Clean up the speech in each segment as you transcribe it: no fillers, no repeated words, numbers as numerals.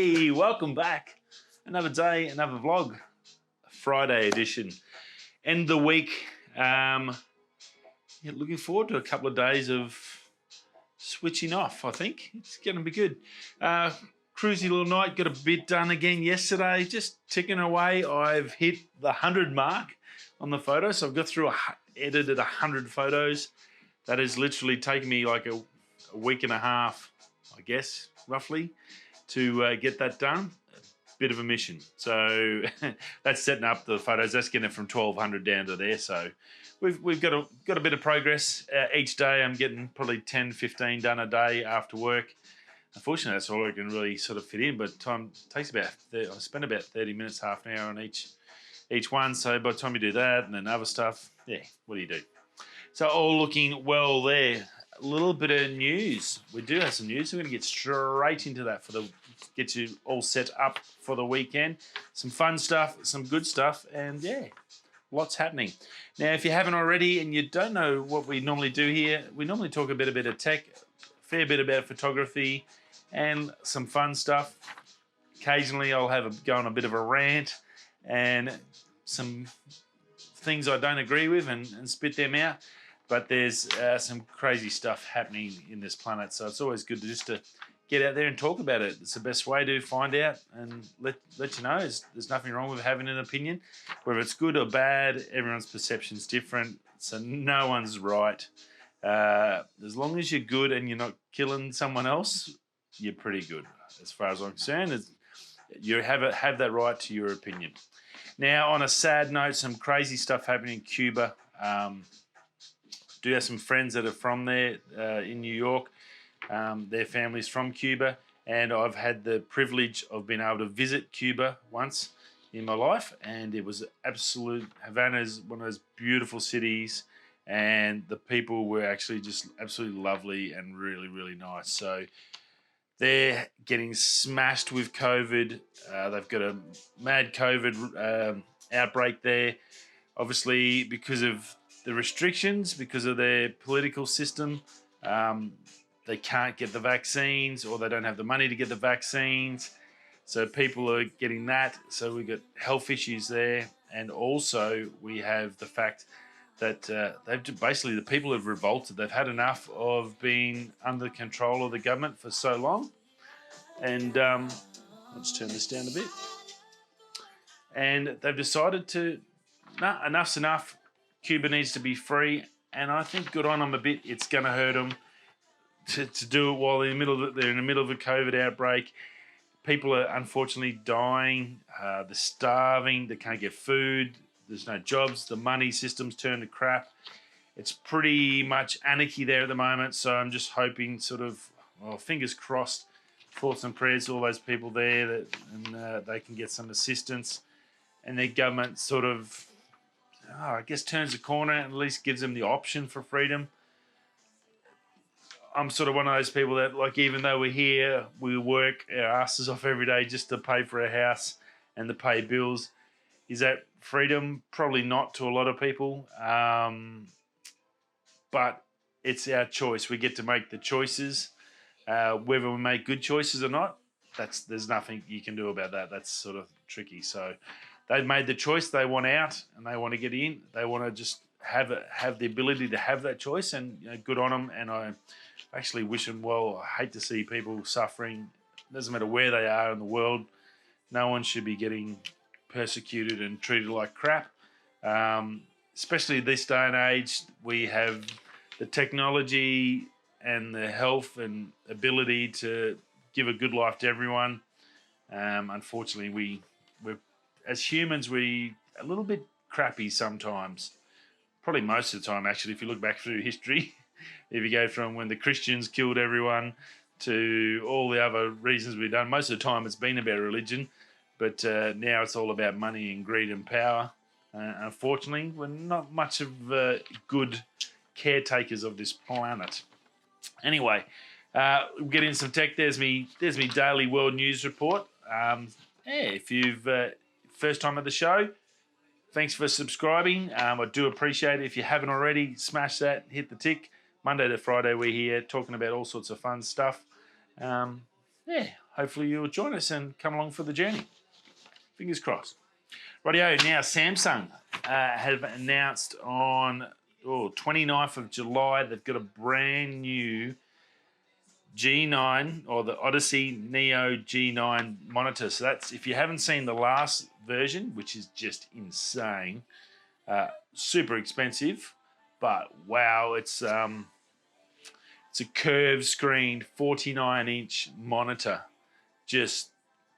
Hey, welcome back. Another day, another vlog. Friday edition. End of the week. Looking forward to a couple of days of switching off, I think. It's going to be good. Cruisy little night. Got a bit done again yesterday. Just ticking away. I've hit the 100 mark on the photos. So I've got through, edited 100 photos. That has literally taken me like a week and a half, I guess, roughly, to get that done. Bit of a mission. So that's setting up the photos. That's getting it from 1200 down to there. So we've got a bit of progress. Each day I'm getting probably 10, 15 done a day after work. Unfortunately, that's all I can really sort of fit in, but time takes about, I spend about 30 minutes, half an hour on each one. So by the time you do that and then other stuff, yeah, what do you do? So all looking well there. A little bit of news. We do have some news. We're going to get straight into that get you all set up for the weekend. Some fun stuff, some good stuff, and yeah, lots happening. Now, if you haven't already and you don't know what we normally do here, we normally talk a bit of tech, a fair bit about photography, and some fun stuff. Occasionally, I'll go on a bit of a rant and some things I don't agree with and spit them out. But there's some crazy stuff happening in this planet, so it's always good to get out there and talk about it. It's the best way to find out and let you know. There's nothing wrong with having an opinion. Whether it's good or bad, everyone's perception's different, so no one's right. As long as you're good and you're not killing someone else, you're pretty good, as far as I'm concerned. You have that right to your opinion. Now, on a sad note, some crazy stuff happening in Cuba. Do have some friends that are from there in New York. Their family's from Cuba, and I've had the privilege of being able to visit Cuba once in my life, and it was absolute. Havana's one of those beautiful cities, and the people were actually just absolutely lovely and really, really nice. So they're getting smashed with COVID. They've got a mad COVID outbreak there, obviously because of the restrictions, because of their political system. They can't get the vaccines, or they don't have the money to get the vaccines. So people are getting that. So we've got health issues there. And also we have the fact that basically the people have revolted. They've had enough of being under control of the government for so long. And let's turn this down a bit. And they've decided enough's enough. Cuba needs to be free, and I think good on them a bit. It's going to hurt them to do it while they're in the middle of a COVID outbreak. People are unfortunately dying. They're starving. They can't get food. There's no jobs. The money system's turned to crap. It's pretty much anarchy there at the moment. So I'm just hoping, fingers crossed, thoughts and prayers to all those people there and they can get some assistance, and their government I guess turns the corner and at least gives them the option for freedom. I'm sort of one of those people that, like, even though we're here, we work our asses off every day just to pay for a house and to pay bills. Is that freedom? Probably not to a lot of people. But it's our choice. We get to make the choices. Whether we make good choices or not, there's nothing you can do about that. That's sort of tricky. So they've made the choice. They want out and they want to get in. They want to just have the ability to have that choice, and good on them. And I actually wish them well. I hate to see people suffering. It doesn't matter where they are in the world. No one should be getting persecuted and treated like crap. Especially this day and age, we have the technology and the health and ability to give a good life to everyone. Unfortunately, we're as humans, we're a little bit crappy sometimes. Probably most of the time, actually, if you look back through history. If you go from when the Christians killed everyone to all the other reasons we've done, most of the time it's been about religion. But now it's all about money and greed and power. Unfortunately, we're not much of good caretakers of this planet. Anyway, we'll get in some tech. There's me daily world news report. If you've first time at the show, thanks for subscribing. I do appreciate it. If you haven't already, smash that, hit the tick. Monday to Friday, we're here talking about all sorts of fun stuff. yeah, hopefully you'll join us and come along for the journey. Fingers crossed. Rightio, now Samsung have announced on 29th of July they've got a brand new G9 or the Odyssey Neo G9 monitor. So that's, if you haven't seen the last version, which is just insane, super expensive, but wow, it's a curved screen 49-inch monitor, just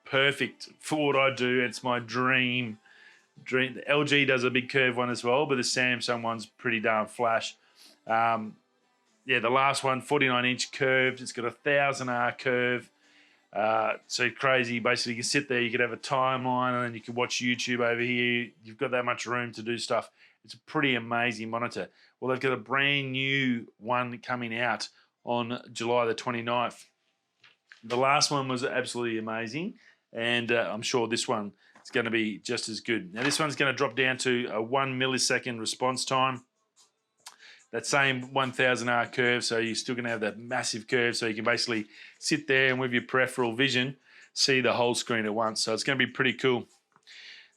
perfect for what I do. It's my dream. The LG does a big curve one as well, but the Samsung one's pretty darn flash. Yeah, the last one, 49-inch curved. It's got a 1000R curve. So crazy. Basically, you can sit there, you could have a timeline, and then you can watch YouTube over here. You've got that much room to do stuff. It's a pretty amazing monitor. Well, they've got a brand new one coming out on July the 29th. The last one was absolutely amazing, and I'm sure this one is going to be just as good. Now, this one's going to drop down to a 1 millisecond response time. That same 1000R curve, so you're still going to have that massive curve, so you can basically sit there and with your peripheral vision see the whole screen at once. So it's going to be pretty cool.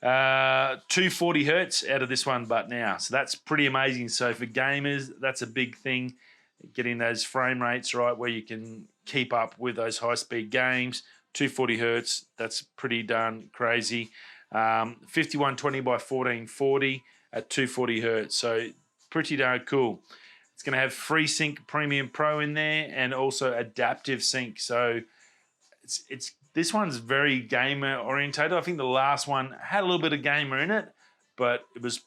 240 hertz out of this one, but now, so that's pretty amazing. So for gamers, that's a big thing, getting those frame rates right where you can keep up with those high-speed games. 240 hertz, that's pretty darn crazy. 5120 by 1440 at 240 hertz. So pretty darn cool. It's going to have FreeSync Premium Pro in there and also adaptive sync. So it's this one's very gamer orientated. I think the last one had a little bit of gamer in it, but it was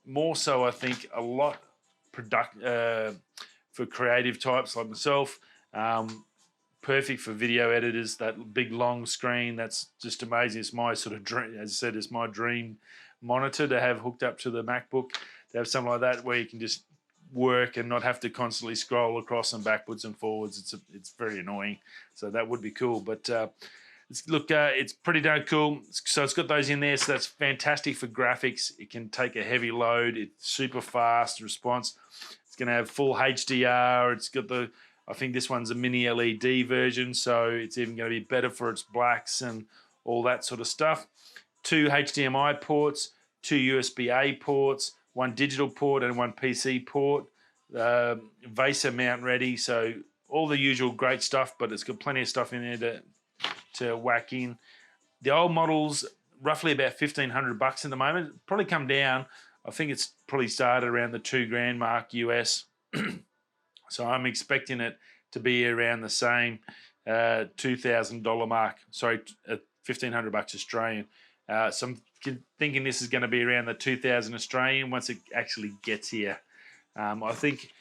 more so, I think, a lot for creative types like myself. Perfect for video editors. That big long screen, that's just amazing. It's my sort of dream, as I said, it's my dream monitor to have hooked up to the MacBook. To have something like that where you can just work and not have to constantly scroll across and backwards and forwards. It's very annoying. So that would be cool. But it's pretty darn cool. So it's got those in there. So that's fantastic for graphics. It can take a heavy load. It's super fast response. It's going to have full HDR. It's got I think this one's a mini LED version. So it's even going to be better for its blacks and all that sort of stuff. 2 HDMI ports, 2 USB-A ports, 1 digital port and 1 PC port, VESA mount ready, so all the usual great stuff, but it's got plenty of stuff in there to whack in. The old model's roughly about $1,500 at the moment. Probably come down. I think it's probably started around the $2,000 mark US. So I'm expecting it to be around the same $2,000 mark. Sorry, $1,500 Australian. So I'm thinking this is going to be around the 2,000 Australian once it actually gets here. I think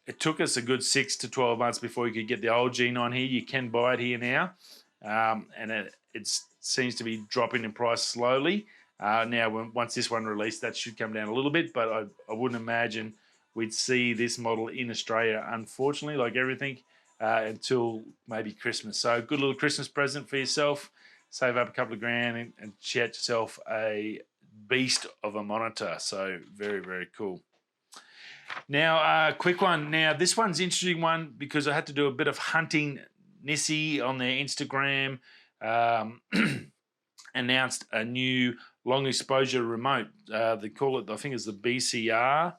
it took us a good 6 to 12 months before you could get the old G9 here. You can buy it here now, and it seems to be dropping in price slowly. Now, once this one released, that should come down a little bit, but I wouldn't imagine we'd see this model in Australia, unfortunately, like everything, until maybe Christmas. So good little Christmas present for yourself. Save up a couple of grand and get yourself a beast of a monitor. So very, very cool. Now, quick one. Now, this one's an interesting one because I had to do a bit of hunting. Nisi on their Instagram announced a new long exposure remote. They call it, I think it's the BCR.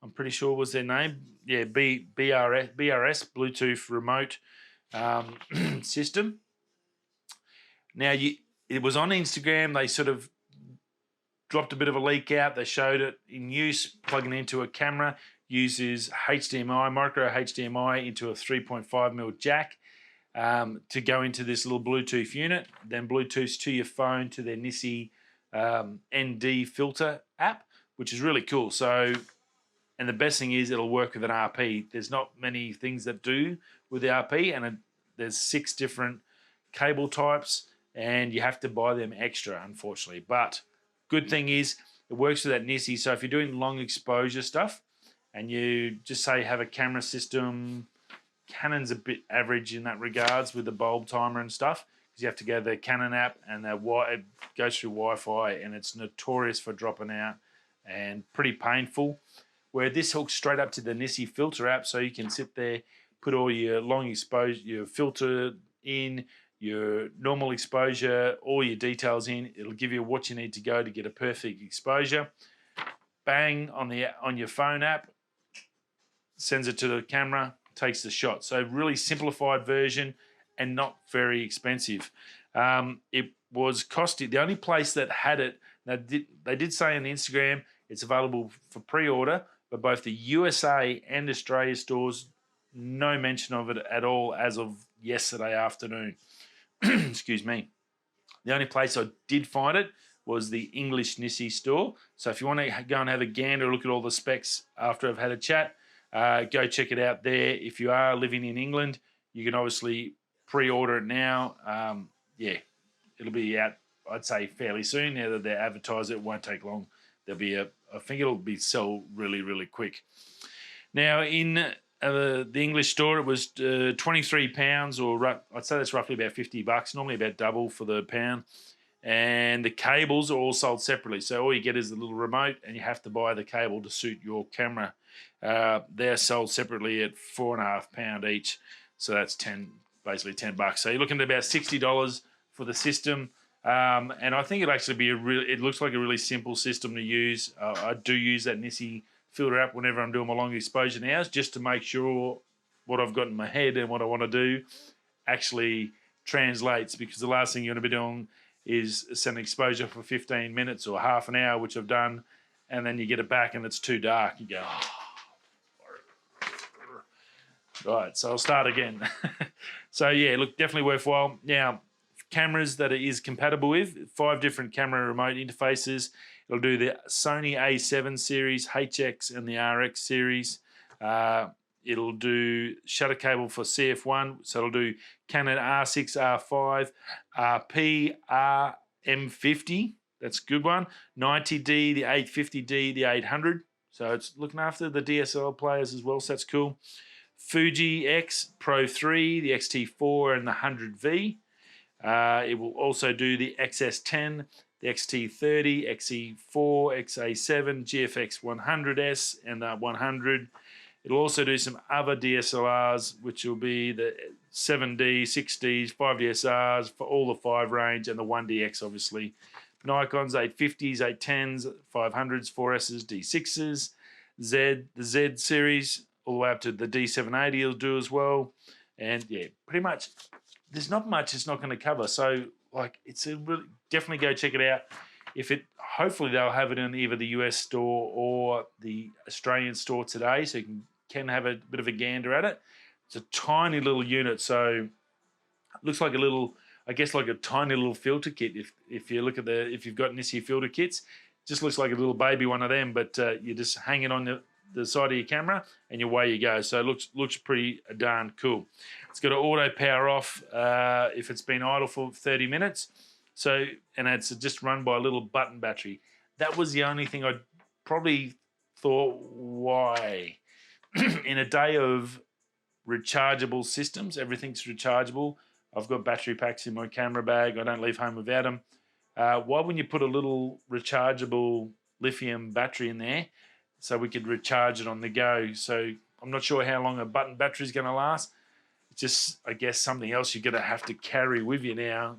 I'm pretty sure was their name. Yeah, BRS, Bluetooth remote system. Now, it was on Instagram. They sort of dropped a bit of a leak out. They showed it in use, plugging into a camera, uses HDMI, micro HDMI into a 3.5mm jack to go into this little Bluetooth unit, then Bluetooth to your phone to their Nisi ND filter app, which is really cool. So, and the best thing is it'll work with an RP. There's not many things that do with the RP, and there's 6 different cable types, and you have to buy them extra, unfortunately. But good thing is it works with that Nisi. So if you're doing long exposure stuff and you just say have a camera system, Canon's a bit average in that regards with the bulb timer and stuff, because you have to go to the Canon app and it goes through Wi-Fi, and it's notorious for dropping out and pretty painful. Where this hooks straight up to the Nisi filter app, so you can sit there, put all your long exposure, your filter in, your normal exposure, all your details in. It'll give you what you need to go to get a perfect exposure. Bang on your phone app, sends it to the camera, takes the shot. So really simplified version and not very expensive. It was costing, the only place that had it, they did say on Instagram it's available for pre-order, but both the USA and Australia stores, no mention of it at all as of yesterday afternoon. Excuse me. The only place I did find it was the English Nisi store. So if you want to go and have a gander, look at all the specs after I've had a chat, go check it out there. If you are living in England, you can obviously pre-order it now. Yeah, it'll be out, I'd say, fairly soon. Now that they're advertised, it won't take long. There'll be I think it'll be sell really, really quick. Now, in the English store, it was £23, or I'd say that's roughly about $50. Normally about double for the pound. And the cables are all sold separately. So all you get is the little remote, and you have to buy the cable to suit your camera. They're sold separately at £4.50 each. So that's basically $10. So you're looking at about $60 for the system. And I think it'll actually be it looks like a really simple system to use. I do use that Nisi filter app whenever I'm doing my long exposure nows, just to make sure what I've got in my head and what I want to do actually translates, because the last thing you want to be doing is sending exposure for 15 minutes or half an hour, which I've done, and then you get it back and it's too dark. You go, oh. Right, so I'll start again. So yeah, look, definitely worthwhile. Now, cameras that it is compatible with, 5 different camera remote interfaces. It'll do the SONY A7 series, HX, and the RX series. It'll do shutter cable for CF1, so it'll do Canon R6, R5, RP, RM50. That's a good one. 90D, the 850D, the 800. So it's looking after the DSLR players as well, so that's cool. Fuji X Pro 3, the XT4, and the 100V. It will also do the XS10, the XT30, XE4, XA7, GFX 100S, and the 100. It'll also do some other DSLRs, which will be the 7D, 6Ds, 5DSRs for all the 5 range, and the 1DX, obviously. Nikon's 850s, 810s, 500s, 4Ss, D6s, the Z series, all the way up to the D780 will do as well. And yeah, pretty much, there's not much it's not going to cover. So, like, it's a really, definitely go check it out. Hopefully they'll have it in either the US store or the Australian store today, so you can have a bit of a gander at it. It's a tiny little unit, so it looks like a little, I guess, like a tiny little filter kit. If you look at if you've got Nisi filter kits, it just looks like a little baby one of them, but you just hang it on the side of your camera and away you go. So it looks pretty darn cool. It's got an auto power off if it's been idle for 30 minutes. So, and it's just run by a little button battery. That was the only thing I probably thought, why? In a day of rechargeable systems, everything's rechargeable. I've got battery packs in my camera bag. I don't leave home without them. Why wouldn't you put a little rechargeable lithium battery in there so we could recharge it on the go? So I'm not sure how long a button battery is going to last. It's just, I guess, something else you're going to have to carry with you now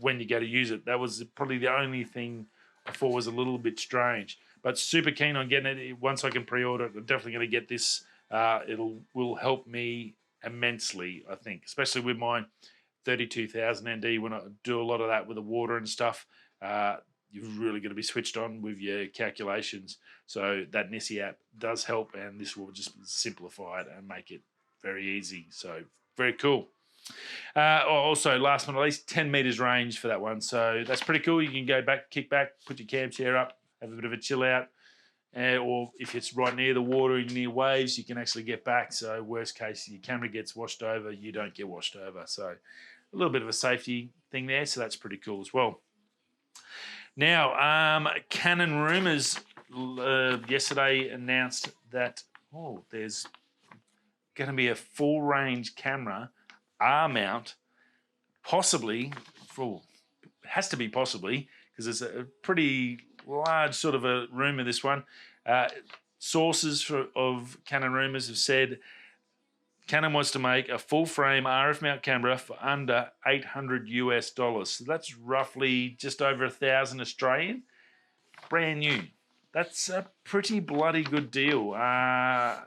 when you go to use it. That was probably the only thing I thought was a little bit strange. But super keen on getting it. Once I can pre-order it, I'm definitely going to get this. Will help me immensely, I think, especially with my 32,000 ND. When I do a lot of that with the water and stuff, you're really going to be switched on with your calculations. So that Nisi app does help, and this will just simplify it and make it very easy. So very cool. Also, last but not least, 10 meters range for that one. So that's pretty cool. You can go back, kick back, put your cam chair up, have a bit of a chill out. Or if it's right near the water, near waves, you can actually get back. So worst case, your camera gets washed over, you don't get washed over. So a little bit of a safety thing there. So that's pretty cool as well. Now, Canon Rumors yesterday announced that, there's going to be a full range camera, R-mount, possibly, it has to be possibly, because it's a pretty large sort of a rumour, this one. Sources of Canon Rumors have said Canon wants to make a full frame RF mount camera for under $800 US. So that's roughly just over 1,000 Australian. Brand new. That's a pretty bloody good deal. Now,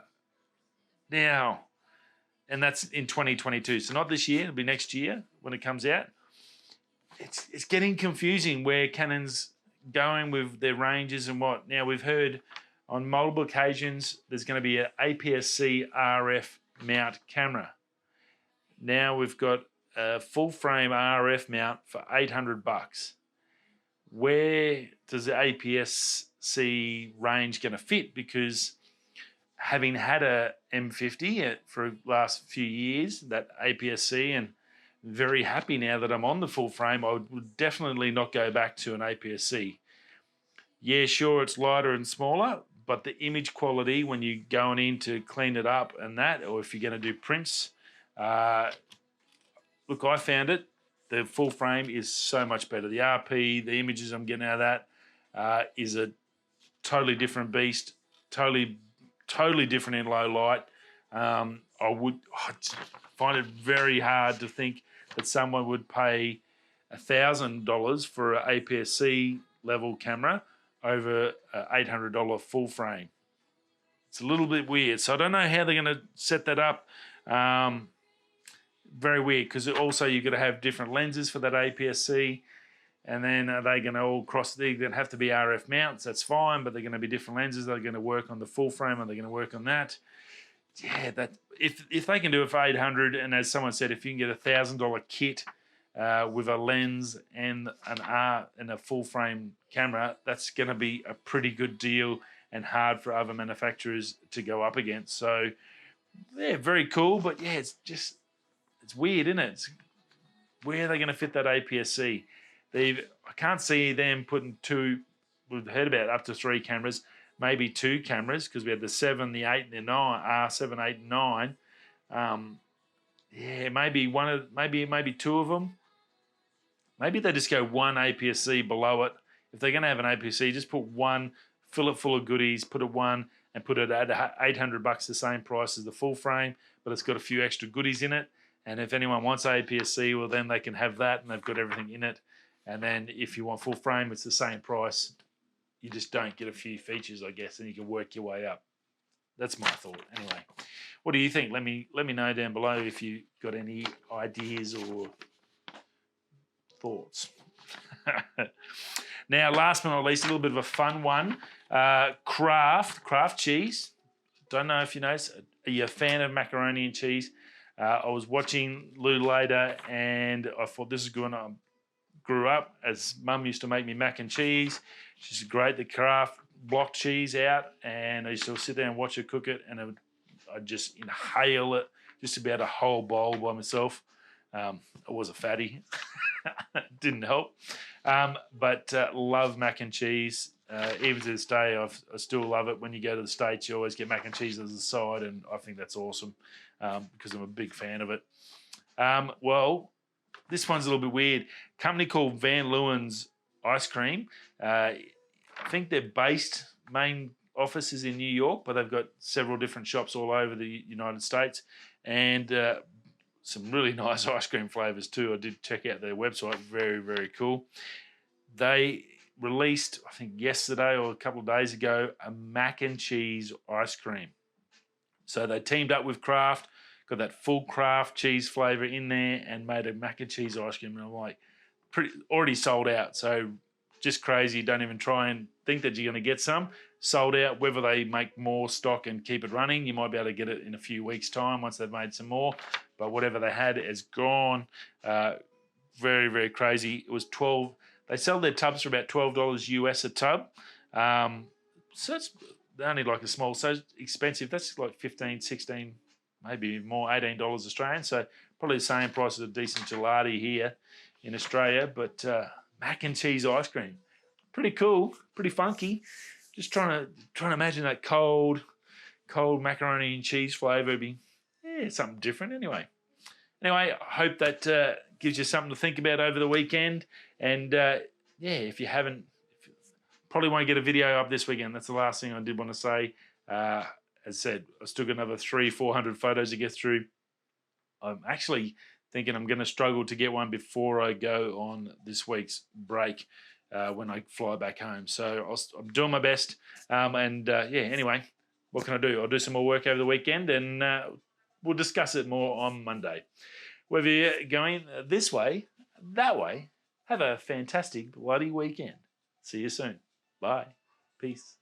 and that's in 2022. So not this year, it'll be next year when it comes out. It's getting confusing where Canon's going with their ranges and what. Now, we've heard on multiple occasions there's going to be an APS-C RF mount camera. Now we've got a full frame RF mount for $800. Where does the APS-C range going to fit? Because having had a M50 for the last few years, that APS-C, and very happy now that I'm on the full frame, I would definitely not go back to an APS-C. Yeah, sure, it's lighter and smaller, but the image quality when you're going in to clean it up and that, or if you're going to do prints, look, I found it. The full frame is so much better. The RP, the images I'm getting out of that is a totally different beast, totally different in low light. I find it very hard to think that someone would pay $1,000 for an APS-C level camera over an $800 full frame. It's a little bit weird. So I don't know how they're going to set that up. Very weird, because also you've got to have different lenses for that APS-C. And then are they going to all cross? They're going to have to be RF mounts. That's fine, but they're going to be different lenses. They're going to work on the full frame, and they're going to work on that. Yeah, that if they can do it for $800, and as someone said, if you can get a $1,000 kit with a lens and a full frame camera, that's going to be a pretty good deal and hard for other manufacturers to go up against. So yeah, very cool. But yeah, it's weird, isn't it? Where are they going to fit that APS-C? I can't see them putting two. We've heard about up to 3 cameras, maybe 2 cameras, because we had the 7, the 8, and the 9, R7, 8, and 9. Yeah, maybe 2 of them. Maybe they just go one APS-C below it. If they're going to have an APS-C, just put one, fill it full of goodies, put it one, and put it at $800, the same price as the full frame, but it's got a few extra goodies in it. And if anyone wants APS-C, well, then they can have that, and they've got everything in it. And then if you want full frame, it's the same price. You just don't get a few features, I guess, and you can work your way up. That's my thought. Anyway, what do you think? Let me know down below if you got any ideas or thoughts. Now, last but not least, a little bit of a fun one. Kraft cheese. Don't know if you know. Are you a fan of macaroni and cheese? I was watching Lou Later, and I thought this is good. I grew up as Mum used to make me mac and cheese. She's great. The Kraft block cheese out, and I used to sit there and watch her cook it, and I'd just inhale it, just about a whole bowl by myself. I was a fatty. Didn't help. But love mac and cheese. Even to this day, I still love it. When you go to the States, you always get mac and cheese as a side, and I think that's awesome because I'm a big fan of it. Well, this one's a little bit weird. A company called Van Leeuwen's Ice Cream. I think their main office is in New York, but they've got several different shops all over the United States, and some really nice ice cream flavors too. I did check out their website. Very, very cool. They released, I think yesterday or a couple of days ago, a mac and cheese ice cream. So they teamed up with Kraft, got that full Kraft cheese flavor in there, and made a mac and cheese ice cream. And I'm like, already sold out. So just crazy. Don't even try and think that you're going to get some. Sold out. Whether they make more stock and keep it running, you might be able to get it in a few weeks' time once they've made some more. But whatever they had is gone. Very, very crazy. It was 12. They sell their tubs for about $12 US a tub. So it's only like a small, so expensive. That's like 15, 16, maybe more, $18 Australian. So probably the same price as a decent gelati here in Australia. But mac and cheese ice cream, pretty cool, pretty funky. Just trying to imagine that cold macaroni and cheese flavour. Be something different. Anyway, I hope that gives you something to think about over the weekend. And if you haven't, probably want to get a video up this weekend. That's the last thing I did want to say. as I said, I still got another 300-400 photos to get through. I'm actually thinking I'm going to struggle to get one before I go on this week's break when I fly back home. So I'm doing my best. Anyway, what can I do? I'll do some more work over the weekend, and we'll discuss it more on Monday. Whether you're going this way, that way, have a fantastic bloody weekend. See you soon. Bye. Peace.